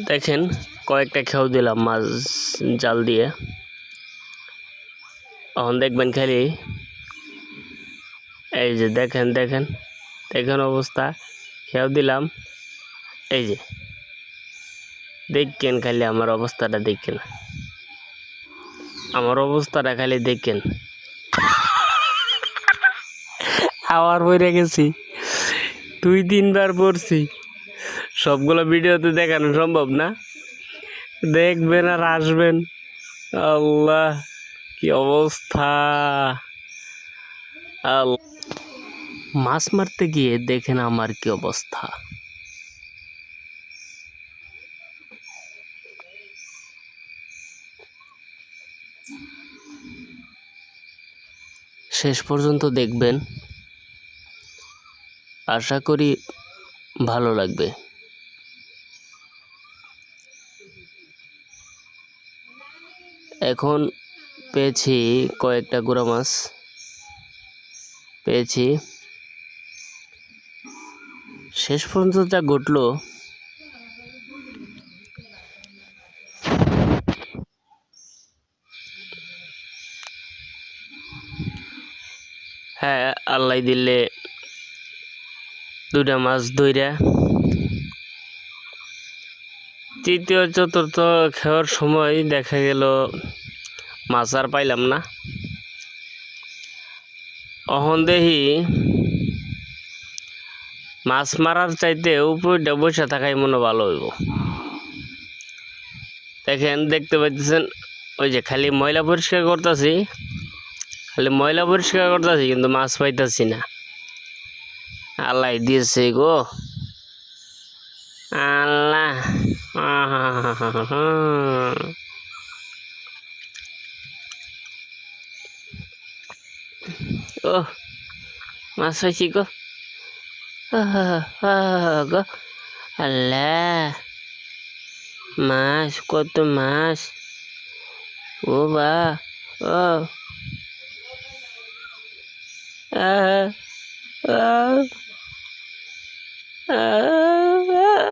দেখেন কয়েকটা খেউ দিলাম মাছ জাল দিয়ে। এখন দেখবেন খালি এই যে দেখেন দেখেন দেখেন অবস্থা। খেউ দিলাম, এই যে দেখেন খালি আমার অবস্থাটা, দেখেন আমার অবস্থাটা খালি দেখেন। আবার পড়ে গেছি, 2-3 বার পড়ছি। সবগুলো ভিডিওতে দেখানো সম্ভব না, দেখবেন আর আসবেন। আল্লাহ কি অবস্থা! মাছ মারতে গিয়ে দেখেন আমার কি অবস্থা। শেষ পর্যন্ত দেখবেন, আশা করি ভালো লাগবে। এখন পেয়েছি কয়েকটা গুঁড়া মাছ পেয়েছি। শেষ পর্যন্ত যা ঘটলো, হ্যাঁ আল্লাহ দিলে 2টা মাছ ধইরা তৃতীয় চতুর্থ খাওয়ার সময় দেখা গেল মাছ আর পাইলাম না। অহন দেখি মাছ মারার চাইতে উপরটা বসে থাকাই মনে ভালো হইব। দেখেন দেখতে পাইতেছেন, ওই যে খালি ময়লা পরিষ্কার করতেছি, কিন্তু মাছ পাইতেছি না। আল্লাহ দিয়েছে গো, আল্লাহ। ও মাছ পাইছি গো, গো আল্লাহ, মাছ, কত মাছ! ও বা, ও আ আ আ